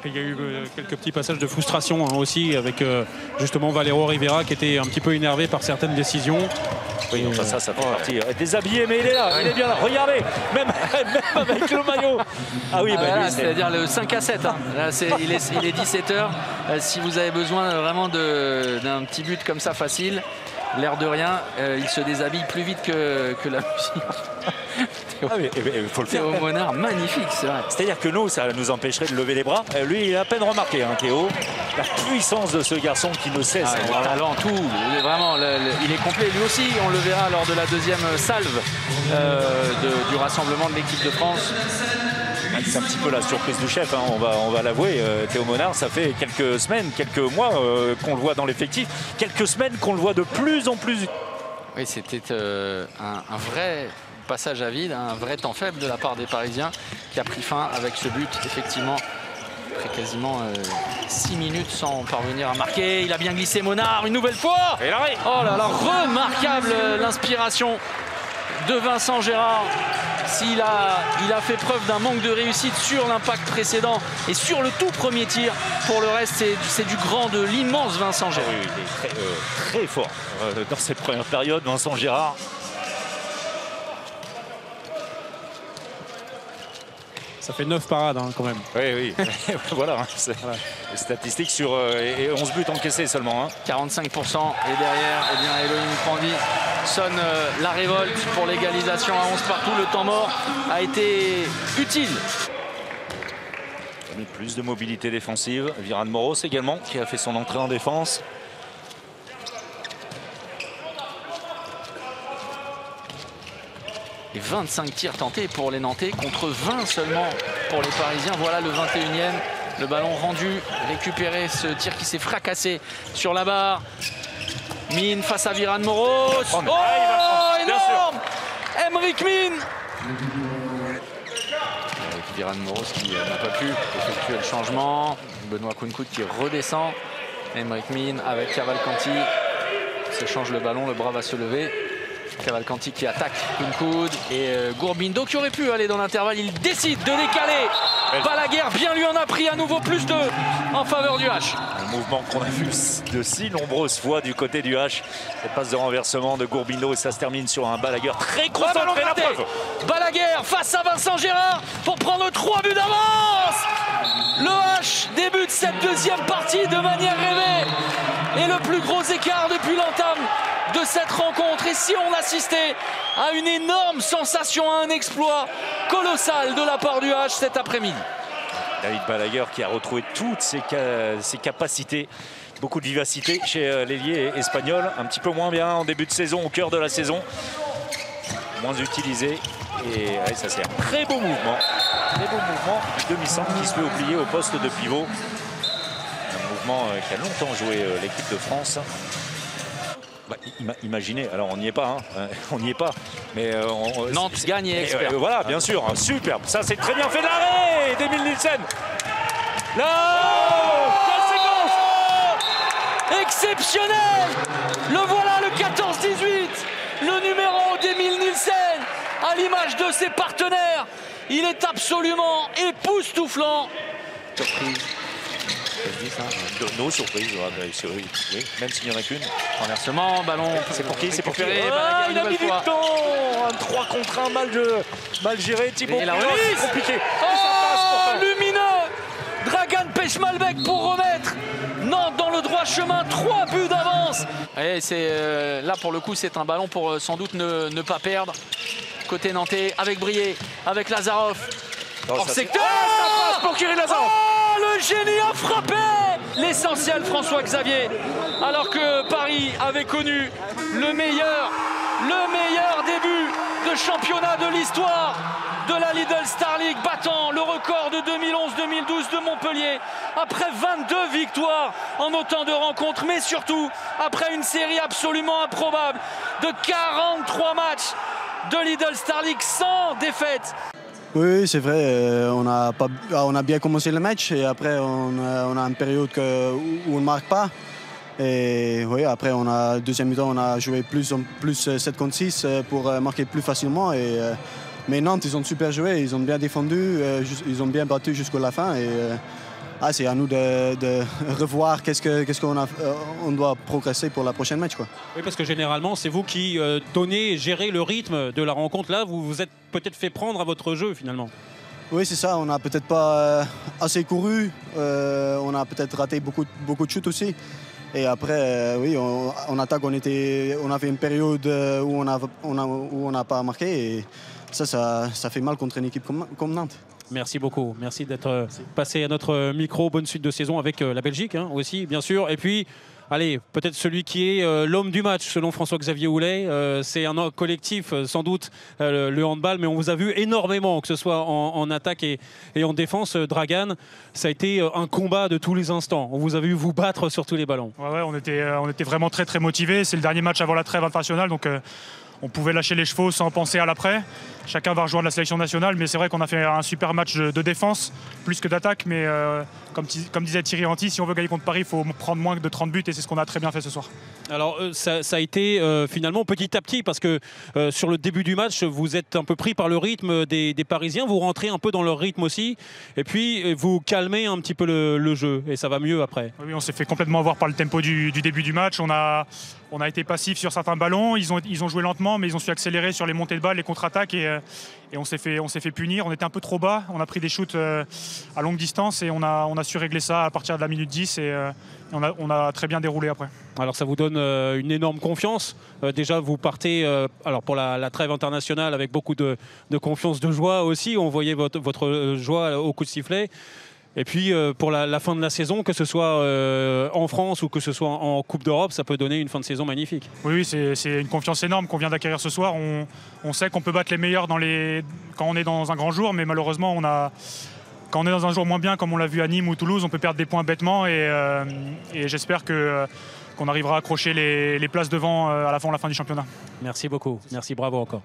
Il y a eu quelques petits passages de frustration aussi avec justement Valero Rivera qui était un petit peu énervé par certaines décisions. Oui, enfin ça fait partie. Déshabillé, mais il est là, il est bien là. Regardez, même avec le maillot. Ah oui, c'est-à-dire le 5 à 7. Hein. Là, il est 17h. Si vous avez besoin vraiment d'un petit but comme ça facile, l'air de rien, il se déshabille plus vite que la musique. Il faut le faire. Théo Monard, magnifique, c'est vrai. C'est-à-dire que nous, ça nous empêcherait de lever les bras. Lui, il a à peine remarqué, hein, Théo, la puissance de ce garçon qui ne cesse. Talent, tout. Vraiment, il est complet. Lui aussi, on le verra lors de la deuxième salve du rassemblement de l'équipe de France. C'est un petit peu la surprise du chef, hein, on va l'avouer. Théo Monard, ça fait quelques semaines, quelques mois qu'on le voit dans l'effectif. Quelques semaines qu'on le voit de plus en plus. Oui, c'était un vrai passage à vide, un vrai temps faible de la part des Parisiens qui a pris fin avec ce but, effectivement, après quasiment 6 minutes sans parvenir à marquer. Il a bien glissé Monard une nouvelle fois. Et l'arrêt. Oh là là, remarquable l'inspiration de Vincent Gérard. Il a fait preuve d'un manque de réussite sur l'impact précédent et sur le tout premier tir. Pour le reste, c'est du grand, de l'immense Vincent Gérard. Oui, il est très fort dans cette première période, Vincent Gérard. Ça fait 9 parades hein, quand même. Oui. Voilà, les statistiques sur 11 buts encaissés seulement. Hein. 45%. Et derrière, eh bien, Elohim Prandi sonne la révolte pour l'égalisation à 11 partout. Le temps mort a été utile. Plus de mobilité défensive. Viran Moros également, qui a fait son entrée en défense. Et 25 tirs tentés pour les Nantais contre 20 seulement pour les Parisiens. Voilà le 21e. Le ballon rendu, récupéré, ce tir qui s'est fracassé sur la barre. Mine face à Viran Moros. Oh, énorme! Emric Mine. Avec Viran Moros qui n'a pas pu effectuer le changement. Benoît Kounkoud qui redescend. Emric Mine avec Cavalcanti. Se change le ballon, le bras va se lever. Cavalcanti qui attaque Kounkoud et Gourbindo qui aurait pu aller dans l'intervalle. Il décide de décaler. Balaguer bien lui en a pris à nouveau plus 2 en faveur du H. Un mouvement qu'on a vu de si nombreuses fois du côté du H. Cette passe de renversement de Gourbindo et ça se termine sur un Balaguer très concentré. Balaguer face à Vincent Gérard pour prendre 3 buts d'avance. Le H débute cette deuxième partie de manière rêvée. Et le plus gros écart depuis l'entame de cette rencontre. Et si on assistait à une énorme sensation, à un exploit colossal de la part du H cet après-midi. David Balaguer qui a retrouvé toutes ses capacités. Beaucoup de vivacité chez l'ailier espagnol. Un petit peu moins bien en début de saison, au cœur de la saison. Moins utilisé. Et ouais, ça c'est un très beau mouvement. Très beau mouvement du demi-centre qui se fait oublier au poste de pivot. Un mouvement qui a longtemps joué l'équipe de France. Bah, imaginez, alors on n'y est pas, hein, on n'y est pas, mais Nantes gagne et expert. Voilà, bien sûr, superbe. Ça c'est très bien fait, l'arrêt d'Emile Nielsen. Là, quelle séquence exceptionnel. Le voilà, le 14-18, le numéro d'Emile Nielsen, à l'image de ses partenaires. Il est absolument époustouflant. Surprise. Nos surprises, oui, même s'il n'y en a qu'une. Renversement, ballon. C'est pour qui? C'est pour qui? Il a mis du temps. Un 3 contre 1 mal géré. Thibaut, c'est compliqué. Lumineux. Dragan Pechmalbek pour remettre Nantes dans le droit chemin. 3 buts d'avance. Et c'est là pour le coup, c'est un ballon pour sans doute ne pas perdre. Côté nantais, avec Brié, avec Lazarov. Hors secteur. Ça passe pour Kirill Lazarov. Le génie a frappé l'essentiel, François Xavier, alors que Paris avait connu le meilleur début de championnat de l'histoire de la Lidl Star League, battant le record de 2011-2012 de Montpellier après 22 victoires en autant de rencontres, mais surtout après une série absolument improbable de 43 matchs de Lidl Star League sans défaite. Oui, c'est vrai, on a bien commencé le match et après on a une période où on ne marque pas. Et oui, après, deuxième mi-temps, on a joué plus 7 contre 6 pour marquer plus facilement. Et Mais Nantes, ils ont super joué, ils ont bien défendu, ils ont bien battu jusqu'à la fin. Et c'est à nous de revoir qu'est-ce qu'on on doit progresser pour la prochaine match, quoi. Oui, parce que généralement, c'est vous qui donnez et gérez le rythme de la rencontre. Là, vous vous êtes peut-être fait prendre à votre jeu, finalement. Oui, c'est ça. On n'a peut-être pas assez couru. On a peut-être raté beaucoup de shoots aussi. Et après, oui, en attaque, on avait une période où on n'a pas marqué. Et ça fait mal contre une équipe comme Nantes. Merci beaucoup. Merci d'être passé à notre micro. Bonne suite de saison avec la Belgique aussi, bien sûr. Et puis, allez, peut-être celui qui est l'homme du match, selon François-Xavier Houlet. C'est un collectif, sans doute, le handball. Mais on vous a vu énormément, que ce soit en attaque et en défense. Dragan, ça a été un combat de tous les instants. On vous a vu vous battre sur tous les ballons. Ouais, on était vraiment très, très motivés. C'est le dernier match avant la trêve internationale. Donc, on pouvait lâcher les chevaux sans penser à l'après. Chacun va rejoindre la sélection nationale, mais c'est vrai qu'on a fait un super match de défense, plus que d'attaque. Mais comme disait Thierry Anti, si on veut gagner contre Paris, il faut prendre moins de 30 buts et c'est ce qu'on a très bien fait ce soir. Alors ça a été finalement petit à petit, parce que sur le début du match, vous êtes un peu pris par le rythme des Parisiens, vous rentrez un peu dans leur rythme aussi, et puis vous calmez un petit peu le jeu, et ça va mieux après. Oui, on s'est fait complètement avoir par le tempo du début du match. On a été passif sur certains ballons, ils ont joué lentement, mais ils ont su accélérer sur les montées de balles, les contre-attaques, et on s'est fait punir. On était un peu trop bas, on a pris des shoots à longue distance et on a su régler ça à partir de la minute 10 et on a très bien déroulé après. Alors ça vous donne une énorme confiance. Déjà vous partez alors pour la trêve internationale avec beaucoup de confiance, de joie aussi. On voyait votre joie au coup de sifflet. Et puis pour la fin de la saison, que ce soit en France ou que ce soit en Coupe d'Europe, ça peut donner une fin de saison magnifique. Oui, c'est une confiance énorme qu'on vient d'acquérir ce soir. On sait qu'on peut battre les meilleurs quand on est dans un grand jour, mais malheureusement, quand on est dans un jour moins bien, comme on l'a vu à Nîmes ou Toulouse, on peut perdre des points bêtement. Et j'espère qu'on arrivera à accrocher les places devant à la fin du championnat. Merci beaucoup. Merci, bravo encore.